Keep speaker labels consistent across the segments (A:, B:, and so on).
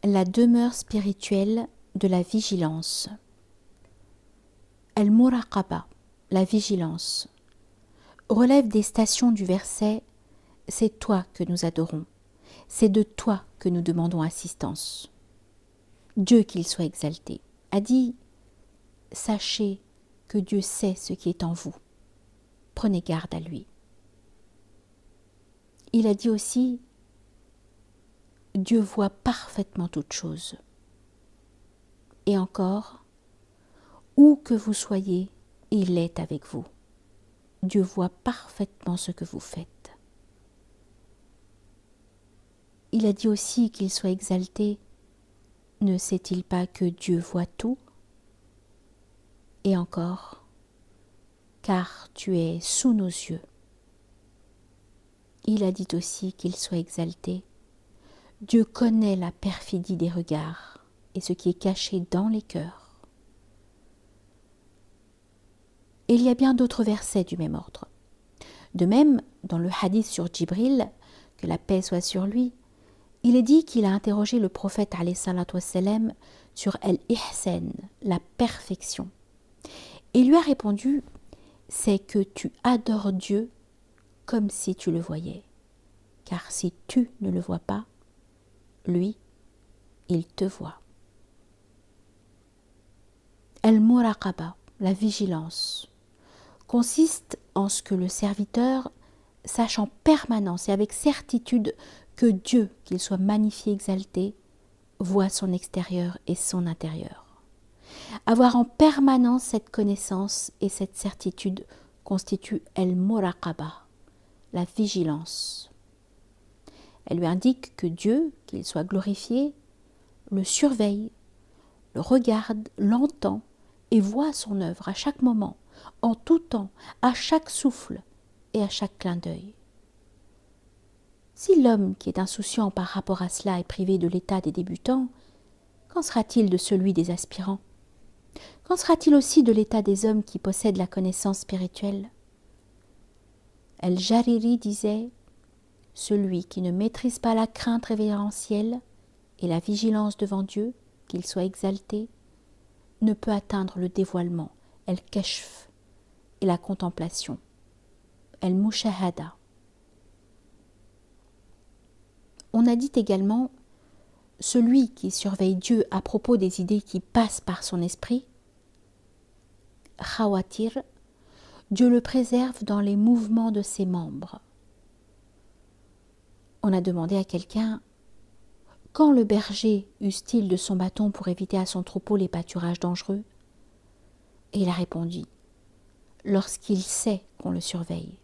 A: la demeure spirituelle de la vigilance. Al-Muraqaba, la vigilance, relève des stations du verset « C'est toi que nous adorons, c'est de toi que nous demandons assistance ». Dieu qu'il soit exalté a dit « Sachez que Dieu sait ce qui est en vous, prenez garde à lui ». Il a dit aussi « Dieu voit parfaitement toutes choses ». Et encore « Où que vous soyez, il est avec vous ». Dieu voit parfaitement ce que vous faites. Il a dit aussi qu'il soit exalté. Ne sait-il pas que Dieu voit tout? Et encore, car tu es sous nos yeux. Il a dit aussi qu'il soit exalté. Dieu connaît la perfidie des regards et ce qui est caché dans les cœurs. Et il y a bien d'autres versets du même ordre. De même, dans le hadith sur Djibril, que la paix soit sur lui, il est dit qu'il a interrogé le prophète alayhi salatu wassalam sur al-ihsan, la perfection. Et il lui a répondu, c'est que tu adores Dieu comme si tu le voyais. Car si tu ne le vois pas, lui, il te voit. Al-Muraqaba, la vigilance, consiste en ce que le serviteur sache en permanence et avec certitude que Dieu, qu'il soit magnifié, exalté, voit son extérieur et son intérieur. Avoir en permanence cette connaissance et cette certitude constitue al-Muraqaba, la vigilance. Elle lui indique que Dieu, qu'il soit glorifié, le surveille, le regarde, l'entend et voit son œuvre à chaque moment, en tout temps, à chaque souffle et à chaque clin d'œil. Si l'homme qui est insouciant par rapport à cela est privé de l'état des débutants, qu'en sera-t-il de celui des aspirants? Qu'en sera-t-il aussi de l'état des hommes qui possèdent la connaissance spirituelle? Al-Jariri disait « Celui qui ne maîtrise pas la crainte révérentielle et la vigilance devant Dieu, qu'il soit exalté, ne peut atteindre le dévoilement, el-kashf, et la contemplation, el-mushahada. » On a dit également « Celui qui surveille Dieu à propos des idées qui passent par son esprit, khawatir, Dieu le préserve dans les mouvements de ses membres. » On a demandé à quelqu'un « Quand le berger use-t-il de son bâton pour éviter à son troupeau les pâturages dangereux ?» Et il a répondu « Lorsqu'il sait qu'on le surveille. »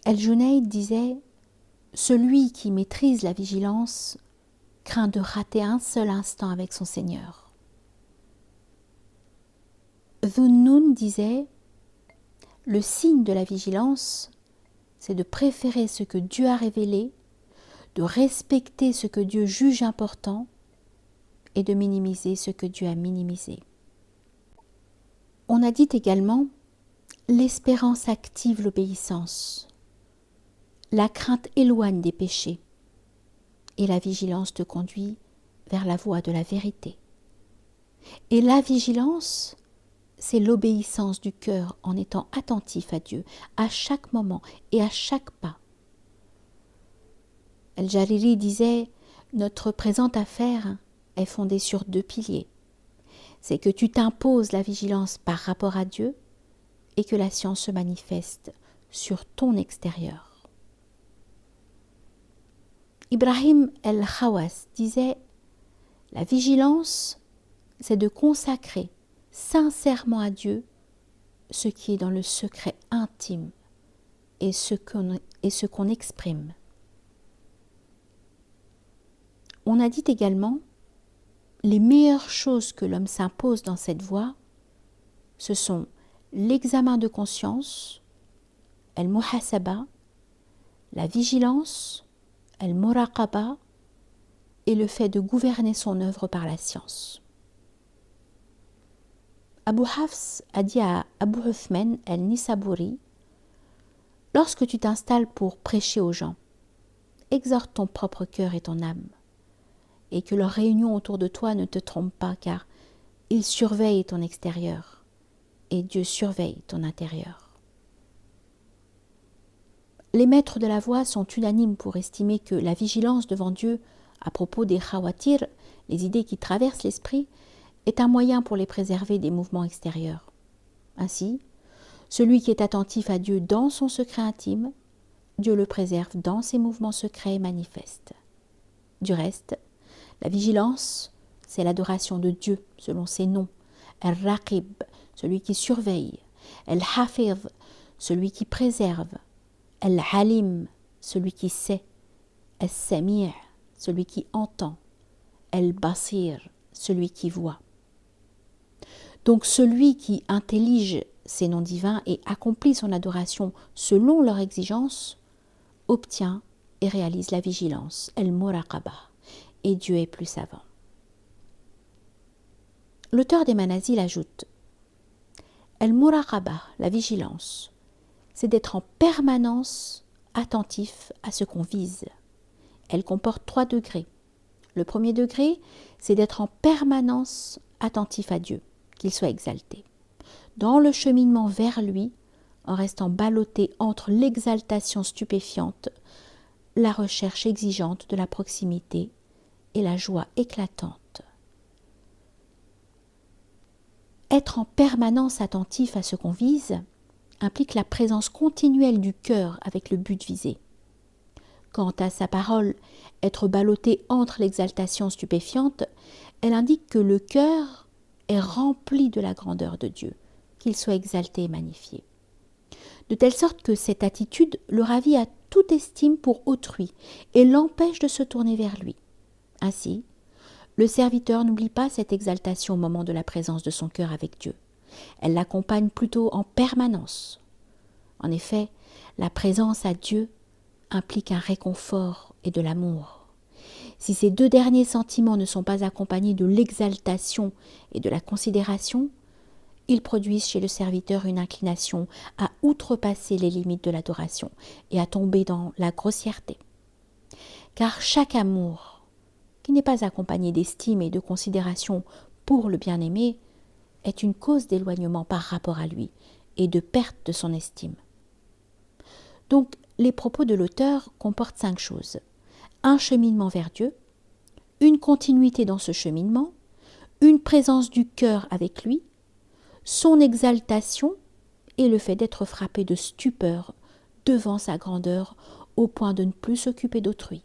A: El-Junayd disait « Celui qui maîtrise la vigilance craint de rater un seul instant avec son Seigneur. » Dhunnun disait « Le signe de la vigilance, c'est de préférer ce que Dieu a révélé, de respecter ce que Dieu juge important et de minimiser ce que Dieu a minimisé. » On a dit également « L'espérance active l'obéissance. La crainte éloigne des péchés et la vigilance te conduit vers la voie de la vérité. Et la vigilance, c'est l'obéissance du cœur en étant attentif à Dieu à chaque moment et à chaque pas. Al-Jariri disait « Notre présente affaire est fondée sur 2 piliers. C'est que tu t'imposes la vigilance par rapport à Dieu et que la science se manifeste sur ton extérieur. » Ibrahim el-Khawas disait « La vigilance, c'est de consacrer sincèrement à Dieu ce qui est dans le secret intime et ce qu'on exprime. » On a dit également « Les meilleures choses que l'homme s'impose dans cette voie, ce sont l'examen de conscience, el-muhasaba, la vigilance, el-muraqaba, et le fait de gouverner son œuvre par la science. » Abu Hafs a dit à Abu Uthman el-Nisaburi « Lorsque tu t'installes pour prêcher aux gens, exhorte ton propre cœur et ton âme, et que leur réunion autour de toi ne te trompe pas, car ils surveillent ton extérieur, et Dieu surveille ton intérieur. Les maîtres de la voie sont unanimes pour estimer que la vigilance devant Dieu à propos des khawatir, les idées qui traversent l'esprit, est un moyen pour les préserver des mouvements extérieurs. Ainsi, celui qui est attentif à Dieu dans son secret intime, Dieu le préserve dans ses mouvements secrets et manifestes. Du reste, la vigilance, c'est l'adoration de Dieu selon ses noms. Al-Raqib, celui qui surveille. Al-Hafiz, celui qui préserve. Al-Halim, celui qui sait. Al-Sami', celui qui entend. Al-Basir, celui qui voit. Donc celui qui intellige ces noms divins et accomplit son adoration selon leur exigence, obtient et réalise la vigilance, el-muraqaba, et Dieu est plus savant. L'auteur des Manazil ajoute el-muraqaba, la vigilance, c'est d'être en permanence attentif à ce qu'on vise. Elle comporte 3 degrés. Le premier degré, c'est d'être en permanence attentif à Dieu, qu'il soit exalté. Dans le cheminement vers lui, en restant ballotté entre l'exaltation stupéfiante, la recherche exigeante de la proximité et la joie éclatante. Être en permanence attentif à ce qu'on vise implique la présence continuelle du cœur avec le but visé. Quant à sa parole, être ballotté entre l'exaltation stupéfiante, elle indique que le cœur est rempli de la grandeur de Dieu, qu'il soit exalté et magnifié. De telle sorte que cette attitude le ravit à toute estime pour autrui et l'empêche de se tourner vers lui. Ainsi, le serviteur n'oublie pas cette exaltation au moment de la présence de son cœur avec Dieu. Elle l'accompagne plutôt en permanence. En effet, la présence à Dieu implique un réconfort et de l'amour. Si ces 2 derniers sentiments ne sont pas accompagnés de l'exaltation et de la considération, ils produisent chez le serviteur une inclination à outrepasser les limites de l'adoration et à tomber dans la grossièreté. Car chaque amour, qui n'est pas accompagné d'estime et de considération pour le bien-aimé, est une cause d'éloignement par rapport à lui et de perte de son estime. Donc, les propos de l'auteur comportent 5 choses. Un cheminement vers Dieu, une continuité dans ce cheminement, une présence du cœur avec lui, son exaltation et le fait d'être frappé de stupeur devant sa grandeur au point de ne plus s'occuper d'autrui.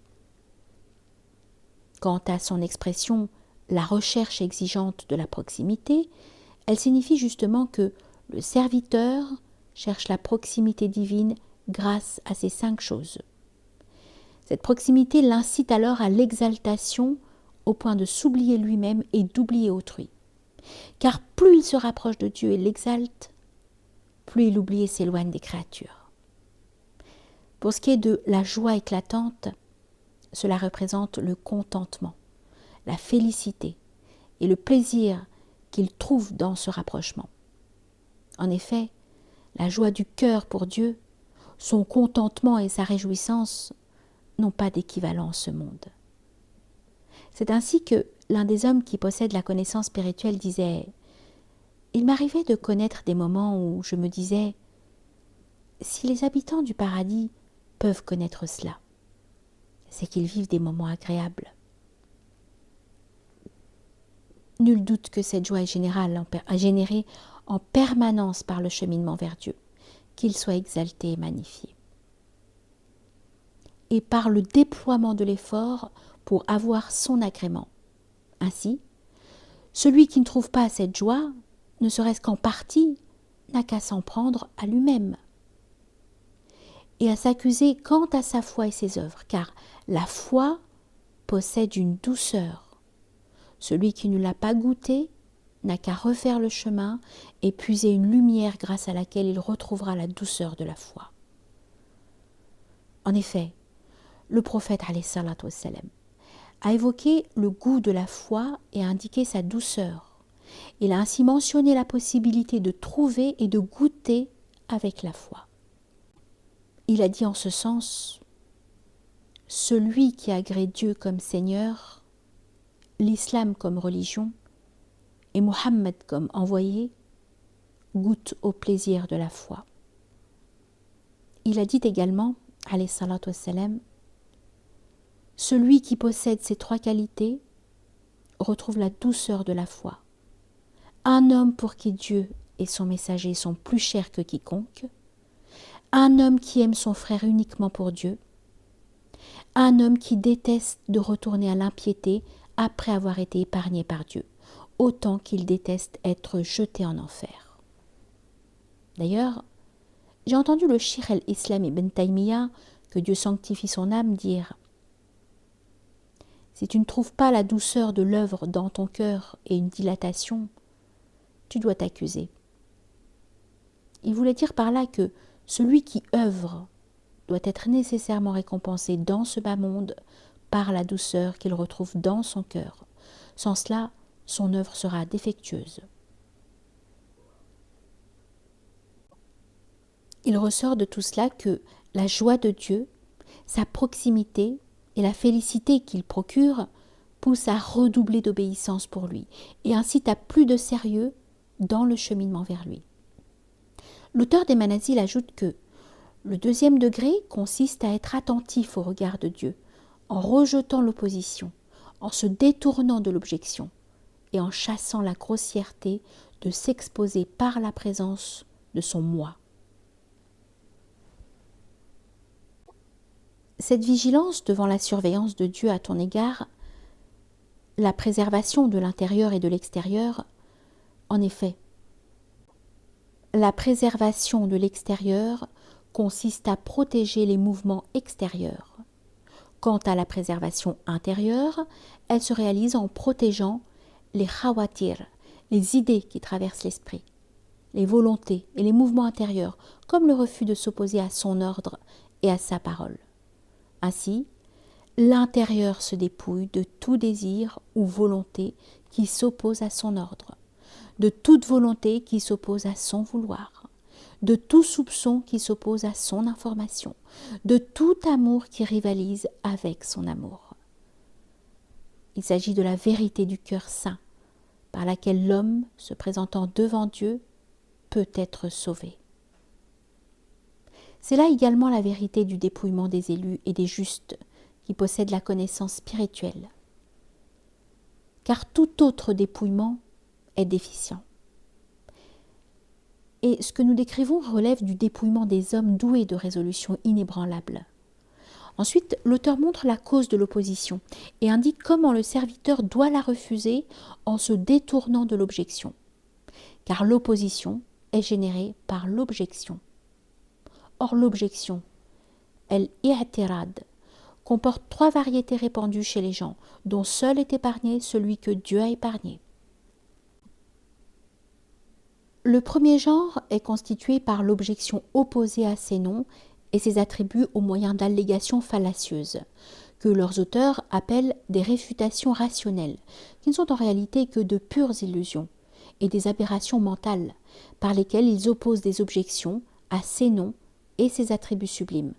A: Quant à son expression, la recherche exigeante de la proximité, elle signifie justement que le serviteur cherche la proximité divine grâce à ces 5 choses. Cette proximité l'incite alors à l'exaltation au point de s'oublier lui-même et d'oublier autrui. Car plus il se rapproche de Dieu et l'exalte, plus il oublie et s'éloigne des créatures. Pour ce qui est de la joie éclatante, cela représente le contentement, la félicité et le plaisir qu'il trouve dans ce rapprochement. En effet, la joie du cœur pour Dieu, son contentement et sa réjouissance n'ont pas d'équivalent en ce monde. C'est ainsi que l'un des hommes qui possède la connaissance spirituelle disait « Il m'arrivait de connaître des moments où je me disais « Si les habitants du paradis peuvent connaître cela, c'est qu'ils vivent des moments agréables. » Nul doute que cette joie est générée en permanence par le cheminement vers Dieu, qu'il soit exalté et magnifié. Et par le déploiement de l'effort pour avoir son agrément. Ainsi, celui qui ne trouve pas cette joie, ne serait-ce qu'en partie, n'a qu'à s'en prendre à lui-même et à s'accuser quant à sa foi et ses œuvres, car la foi possède une douceur. Celui qui ne l'a pas goûtée n'a qu'à refaire le chemin et puiser une lumière grâce à laquelle il retrouvera la douceur de la foi. En effet, le prophète alayhi salatu wassalam a évoqué le goût de la foi et a indiqué sa douceur. Il a ainsi mentionné la possibilité de trouver et de goûter avec la foi. Il a dit en ce sens celui qui agrée Dieu comme Seigneur, l'islam comme religion et Mohammed comme envoyé, goûte au plaisir de la foi. Il a dit également, alayhi salatu wassalam, celui qui possède ces trois qualités retrouve la douceur de la foi. Un homme pour qui Dieu et son messager sont plus chers que quiconque, un homme qui aime son frère uniquement pour Dieu, un homme qui déteste de retourner à l'impiété après avoir été épargné par Dieu, autant qu'il déteste être jeté en enfer. D'ailleurs, j'ai entendu le Cheikh al-Islam ibn Taymiyyah, que Dieu sanctifie son âme, dire « Si tu ne trouves pas la douceur de l'œuvre dans ton cœur et une dilatation, tu dois t'accuser. » Il voulait dire par là que celui qui œuvre doit être nécessairement récompensé dans ce bas monde par la douceur qu'il retrouve dans son cœur. Sans cela, son œuvre sera défectueuse. Il ressort de tout cela que la joie de Dieu, sa proximité et la félicité qu'il procure poussent à redoubler d'obéissance pour lui et incitent à plus de sérieux dans le cheminement vers lui. L'auteur des Manazil ajoute que le deuxième degré consiste à être attentif au regard de Dieu, en rejetant l'opposition, en se détournant de l'objection et en chassant la grossièreté de s'exposer par la présence de son moi. Cette vigilance devant la surveillance de Dieu à ton égard, la préservation de l'intérieur et de l'extérieur, en effet, la préservation de l'extérieur consiste à protéger les mouvements extérieurs. Quant à la préservation intérieure, elle se réalise en protégeant les khawatir, les idées qui traversent l'esprit, les volontés et les mouvements intérieurs, comme le refus de s'opposer à son ordre et à sa parole. Ainsi, l'intérieur se dépouille de tout désir ou volonté qui s'oppose à son ordre, de toute volonté qui s'oppose à son vouloir, de tout soupçon qui s'oppose à son information, de tout amour qui rivalise avec son amour. Il s'agit de la vérité du cœur saint, par laquelle l'homme, se présentant devant Dieu, peut être sauvé. C'est là également la vérité du dépouillement des élus et des justes qui possèdent la connaissance spirituelle. Car tout autre dépouillement est déficient. Et ce que nous décrivons relève du dépouillement des hommes doués de résolution inébranlable. Ensuite, l'auteur montre la cause de l'opposition et indique comment le serviteur doit la refuser en se détournant de l'objection. Car l'opposition est générée par l'objection. Or, l'objection, el-i'tirad, comporte trois variétés répandues chez les gens, dont seul est épargné celui que Dieu a épargné. Le premier genre est constitué par l'objection opposée à ces noms et ses attributs au moyen d'allégations fallacieuses, que leurs auteurs appellent des réfutations rationnelles, qui ne sont en réalité que de pures illusions et des aberrations mentales, par lesquelles ils opposent des objections à ces noms et ses attributs sublimes,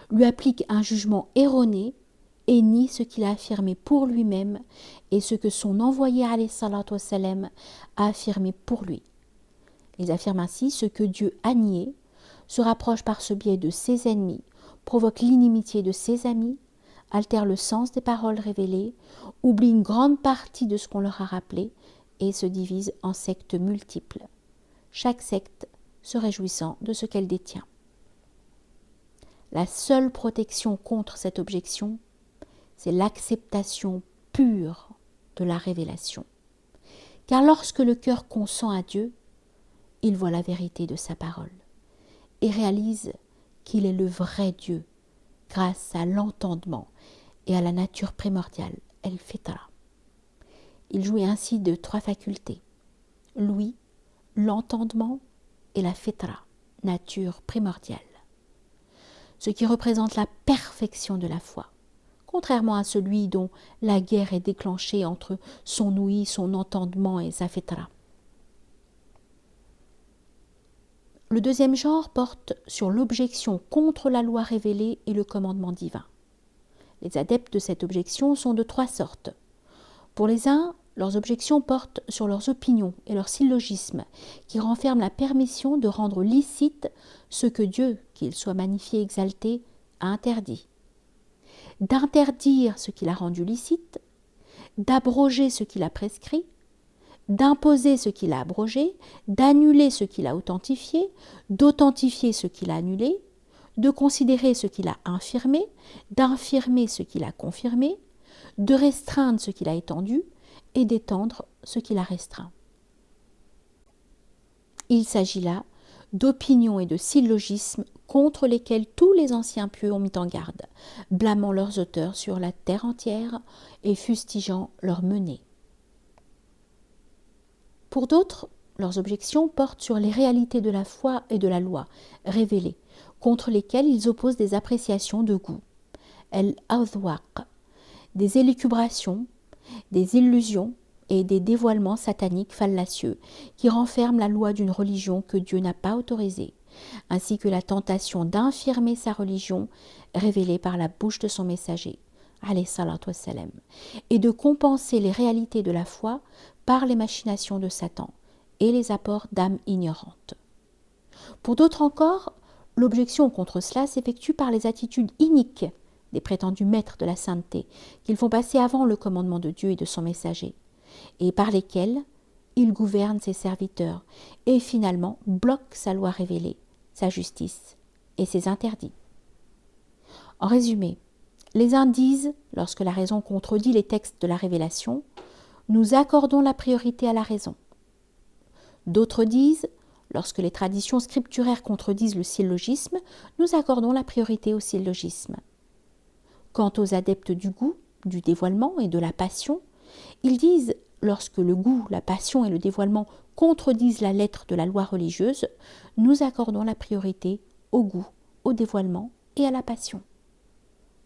A: lui appliquent un jugement erroné et nient ce qu'il a affirmé pour lui-même et ce que son envoyé alayhi salatu wassalam a affirmé pour lui. Ils affirment ainsi ce que Dieu a nié, se rapproche par ce biais de ses ennemis, provoque l'inimitié de ses amis, altère le sens des paroles révélées, oublie une grande partie de ce qu'on leur a rappelé et se divise en sectes multiples, chaque secte se réjouissant de ce qu'elle détient. La seule protection contre cette objection, c'est l'acceptation pure de la révélation. Car lorsque le cœur consent à Dieu, il voit la vérité de sa parole et réalise qu'il est le vrai Dieu grâce à l'entendement et à la nature primordiale, el-fitra. Il jouit ainsi de trois facultés, l'ouïe, l'entendement et la fitra, nature primordiale, ce qui représente la perfection de la foi, contrairement à celui dont la guerre est déclenchée entre son ouïe, son entendement et sa fitra. Le deuxième genre porte sur l'objection contre la loi révélée et le commandement divin. Les adeptes de cette objection sont de 3 sortes. Pour les uns, leurs objections portent sur leurs opinions et leurs syllogismes, qui renferment la permission de rendre licite ce que Dieu, qu'il soit magnifié et exalté, a interdit. D'interdire ce qu'il a rendu licite, d'abroger ce qu'il a prescrit, d'imposer ce qu'il a abrogé, d'annuler ce qu'il a authentifié, d'authentifier ce qu'il a annulé, de considérer ce qu'il a infirmé, d'infirmer ce qu'il a confirmé, de restreindre ce qu'il a étendu et d'étendre ce qu'il a restreint. Il s'agit là d'opinions et de syllogismes contre lesquels tous les anciens pieux ont mis en garde, blâmant leurs auteurs sur la terre entière et fustigeant leur menée. Pour d'autres, leurs objections portent sur les réalités de la foi et de la loi révélées, contre lesquelles ils opposent des appréciations de goût, el-awdwaq, des élucubrations, des illusions et des dévoilements sataniques fallacieux qui renferment la loi d'une religion que Dieu n'a pas autorisée, ainsi que la tentation d'infirmer sa religion révélée par la bouche de son messager, alayhi salatu wassalam, et de compenser les réalités de la foi par les machinations de Satan et les apports d'âmes ignorantes. Pour d'autres encore, l'objection contre cela s'effectue par les attitudes iniques des prétendus maîtres de la sainteté qu'ils font passer avant le commandement de Dieu et de son messager, et par lesquels il gouverne ses serviteurs et finalement bloque sa loi révélée, sa justice et ses interdits. En résumé, les uns disent, lorsque la raison contredit les textes de la révélation, nous accordons la priorité à la raison. D'autres disent, lorsque les traditions scripturaires contredisent le syllogisme, nous accordons la priorité au syllogisme. Quant aux adeptes du goût, du dévoilement et de la passion, ils disent, lorsque le goût, la passion et le dévoilement contredisent la lettre de la loi religieuse, nous accordons la priorité au goût, au dévoilement et à la passion.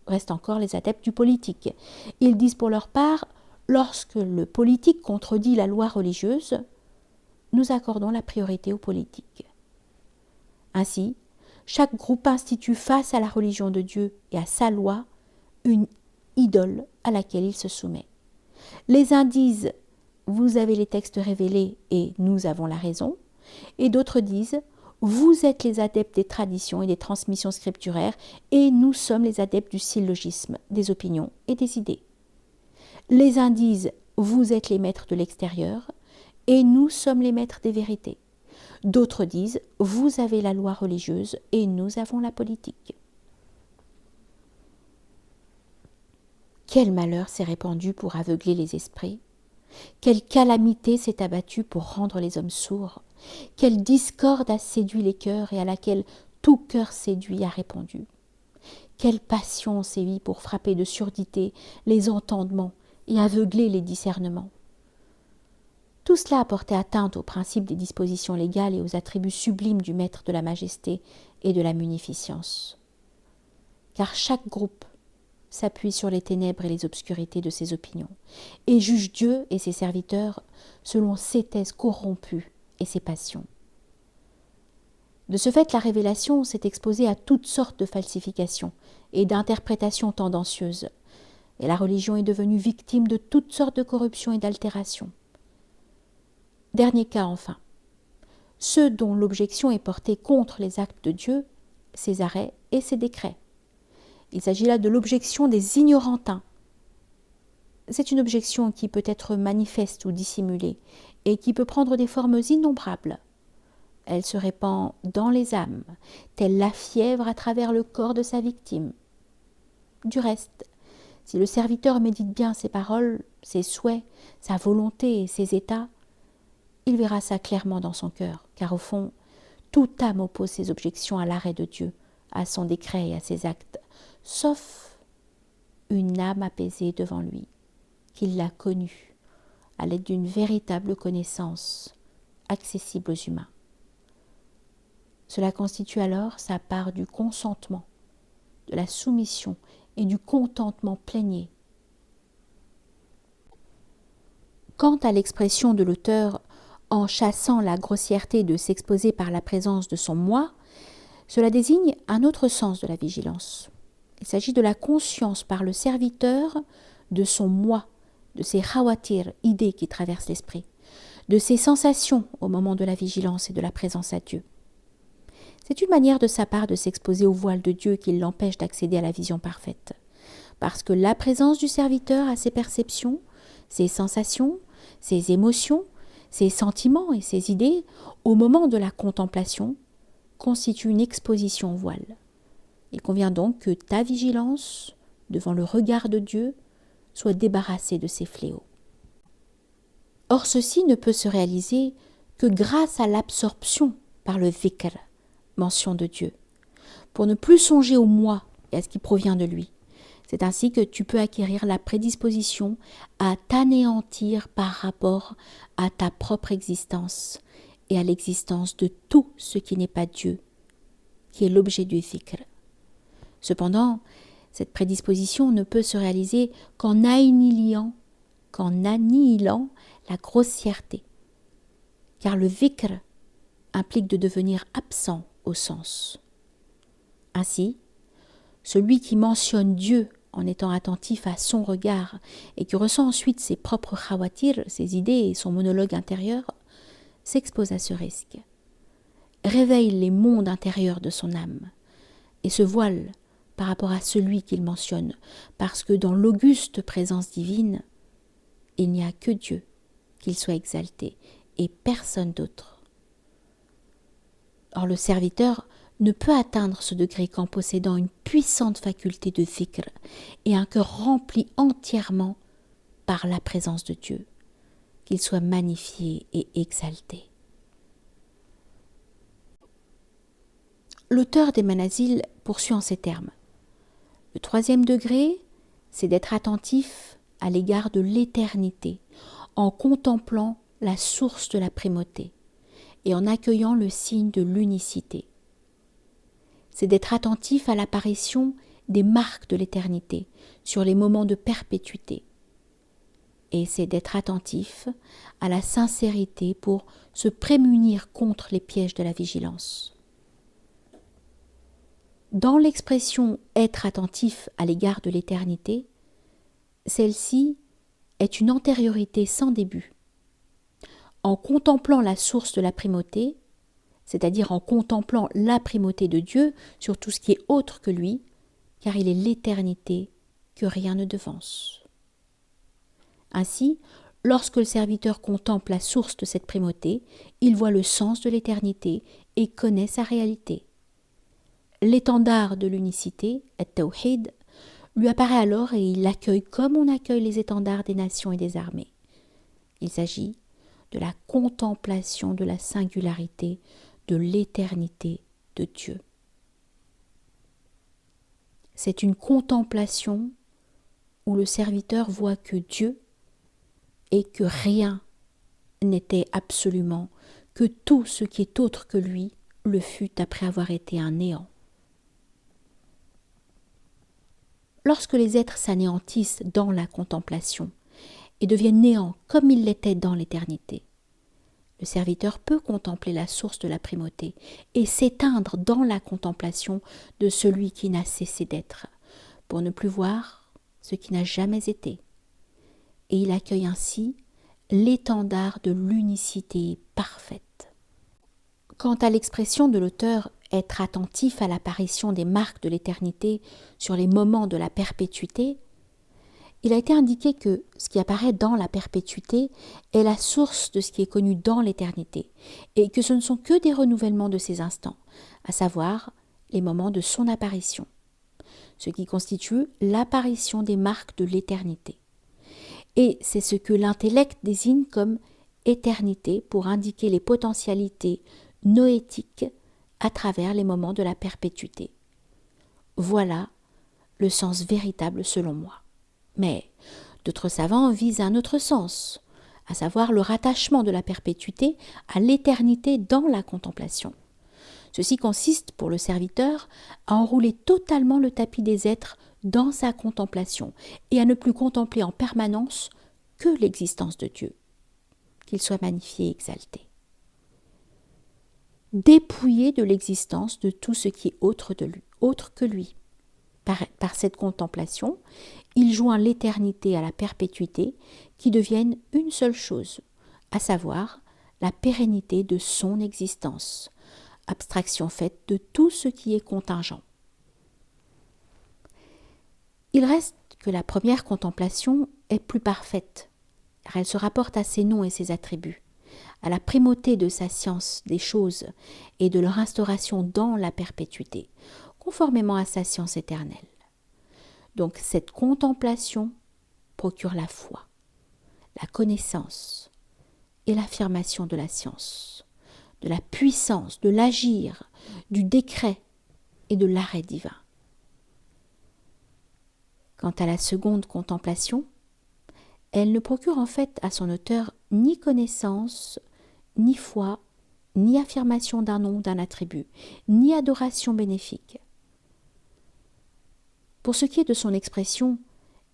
A: Restent encore les adeptes du politique. Ils disent pour leur part, lorsque le politique contredit la loi religieuse, nous accordons la priorité au politique. Ainsi, chaque groupe institue face à la religion de Dieu et à sa loi une idole à laquelle il se soumet. Les uns disent « vous avez les textes révélés et nous avons la raison » et d'autres disent « vous êtes les adeptes des traditions et des transmissions scripturaires et nous sommes les adeptes du syllogisme, des opinions et des idées. » Les uns disent « vous êtes les maîtres de l'extérieur et nous sommes les maîtres des vérités » D'autres disent « vous avez la loi religieuse et nous avons la politique ». Quel malheur s'est répandu pour aveugler les esprits? Quelle calamité s'est abattue pour rendre les hommes sourds? Quelle discorde a séduit les cœurs et à laquelle tout cœur séduit a répondu? Quelle passion sévit pour frapper de surdité les entendements et aveugler les discernements? Tout cela a porté atteinte aux principes des dispositions légales et aux attributs sublimes du Maître de la majesté et de la munificence. Car chaque groupe s'appuie sur les ténèbres et les obscurités de ses opinions, et juge Dieu et ses serviteurs selon ses thèses corrompues et ses passions. De ce fait, la révélation s'est exposée à toutes sortes de falsifications et d'interprétations tendancieuses, et la religion est devenue victime de toutes sortes de corruptions et d'altérations. Dernier cas enfin, ceux dont l'objection est portée contre les actes de Dieu, ses arrêts et ses décrets. Il s'agit là de l'objection des ignorantins. C'est une objection qui peut être manifeste ou dissimulée et qui peut prendre des formes innombrables. Elle se répand dans les âmes, telle la fièvre à travers le corps de sa victime. Du reste, si le serviteur médite bien ses paroles, ses souhaits, sa volonté et ses états, il verra ça clairement dans son cœur, car au fond, toute âme oppose ses objections à l'arrêt de Dieu, à son décret et à ses actes, sauf une âme apaisée devant lui, qui l'a connue à l'aide d'une véritable connaissance accessible aux humains. Cela constitue alors sa part du consentement, de la soumission et du contentement plénier. Quant à l'expression de l'auteur en chassant la grossièreté de s'exposer par la présence de son moi, cela désigne un autre sens de la vigilance. Il s'agit de la conscience par le serviteur de son moi, de ses khawatir, idées qui traversent l'esprit, de ses sensations au moment de la vigilance et de la présence à Dieu. C'est une manière de sa part de s'exposer au voile de Dieu qui l'empêche d'accéder à la vision parfaite. Parce que la présence du serviteur a ses perceptions, ses sensations, ses émotions, ses sentiments et ses idées au moment de la contemplation constitue une exposition au voile. Il convient donc que ta vigilance, devant le regard de Dieu, soit débarrassée de ces fléaux. Or, ceci ne peut se réaliser que grâce à l'absorption par le dhikr, mention de Dieu, pour ne plus songer au moi et à ce qui provient de lui. C'est ainsi que tu peux acquérir la prédisposition à t'anéantir par rapport à ta propre existence et à l'existence de tout ce qui n'est pas Dieu, qui est l'objet du dhikr. Cependant, cette prédisposition ne peut se réaliser qu'en annihilant la grossièreté, car le dhikr implique de devenir absent au sens. Ainsi, celui qui mentionne Dieu en étant attentif à son regard et qui ressent ensuite ses propres khawatir, ses idées et son monologue intérieur, s'expose à ce risque, réveille les mondes intérieurs de son âme et se voile par rapport à celui qu'il mentionne, parce que dans l'auguste présence divine, il n'y a que Dieu, qu'il soit exalté, et personne d'autre. Or le serviteur ne peut atteindre ce degré qu'en possédant une puissante faculté de dhikr et un cœur rempli entièrement par la présence de Dieu, qu'il soit magnifié et exalté. L'auteur des Manazil poursuit en ces termes. Le troisième degré, c'est d'être attentif à l'égard de l'éternité, en contemplant la source de la primauté et en accueillant le signe de l'unicité. C'est d'être attentif à l'apparition des marques de l'éternité sur les moments de perpétuité. Et c'est d'être attentif à la sincérité pour se prémunir contre les pièges de la vigilance. Dans l'expression « être attentif à l'égard de l'éternité », celle-ci est une antériorité sans début. En contemplant la source de la primauté, c'est-à-dire en contemplant la primauté de Dieu sur tout ce qui est autre que lui, car il est l'éternité que rien ne devance. Ainsi, lorsque le serviteur contemple la source de cette primauté, il voit le sens de l'éternité et connaît sa réalité. L'étendard de l'unicité, at-tawhid, lui apparaît alors et il l'accueille comme on accueille les étendards des nations et des armées. Il s'agit de la contemplation de la singularité, de l'éternité de Dieu. C'est une contemplation où le serviteur voit que Dieu et que rien n'était absolument, que tout ce qui est autre que lui le fut après avoir été un néant. Lorsque les êtres s'anéantissent dans la contemplation et deviennent néants comme ils l'étaient dans l'éternité, le serviteur peut contempler la source de la primauté et s'éteindre dans la contemplation de celui qui n'a cessé d'être, pour ne plus voir ce qui n'a jamais été. Et il accueille ainsi l'étendard de l'unicité parfaite. Quant à l'expression de l'auteur « être attentif à l'apparition des marques de l'éternité sur les moments de la perpétuité », il a été indiqué que ce qui apparaît dans la perpétuité est la source de ce qui est connu dans l'éternité, et que ce ne sont que des renouvellements de ces instants, à savoir les moments de son apparition, ce qui constitue l'apparition des marques de l'éternité. Et c'est ce que l'intellect désigne comme éternité pour indiquer les potentialités noétiques à travers les moments de la perpétuité. Voilà le sens véritable selon moi. Mais d'autres savants visent un autre sens, à savoir le rattachement de la perpétuité à l'éternité dans la contemplation. Ceci consiste pour le serviteur à enrouler totalement le tapis des êtres dans sa contemplation et à ne plus contempler en permanence que l'existence de Dieu, qu'il soit magnifié et exalté. Dépouillé de l'existence de tout ce qui est autre que lui, par cette contemplation, il joint l'éternité à la perpétuité qui deviennent une seule chose, à savoir la pérennité de son existence, abstraction faite de tout ce qui est contingent. Il reste que la première contemplation est plus parfaite, car elle se rapporte à ses noms et ses attributs, à la primauté de sa science des choses et de leur instauration dans la perpétuité, conformément à sa science éternelle. Donc cette contemplation procure la foi, la connaissance et l'affirmation de la science, de la puissance, de l'agir, du décret et de l'arrêt divin. Quant à la seconde contemplation, elle ne procure en fait à son auteur ni connaissance, ni foi, ni affirmation d'un nom, d'un attribut, ni adoration bénéfique. Pour ce qui est de son expression,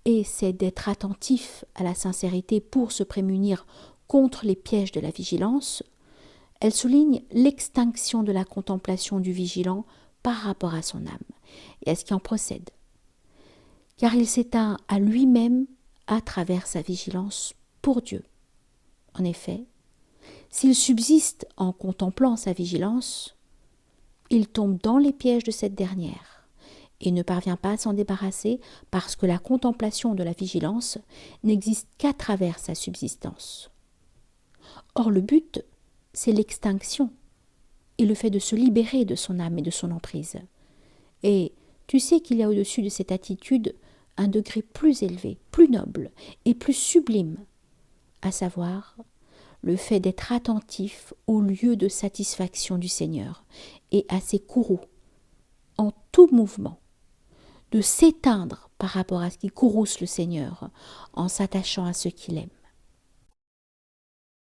A: et c'est d'être attentif à la sincérité pour se prémunir contre les pièges de la vigilance, elle souligne l'extinction de la contemplation du vigilant par rapport à son âme et à ce qui en procède, car il s'éteint à lui-même à travers sa vigilance pour Dieu. En effet, s'il subsiste en contemplant sa vigilance, il tombe dans les pièges de cette dernière et ne parvient pas à s'en débarrasser parce que la contemplation de la vigilance n'existe qu'à travers sa subsistance. Or le but, c'est l'extinction et le fait de se libérer de son âme et de son emprise. Et tu sais qu'il y a au-dessus de cette attitude un degré plus élevé, plus noble et plus sublime, à savoir le fait d'être attentif au lieu de satisfaction du Seigneur et à ses courroux, en tout mouvement, de s'éteindre par rapport à ce qui courrouce le Seigneur en s'attachant à ce qu'il aime.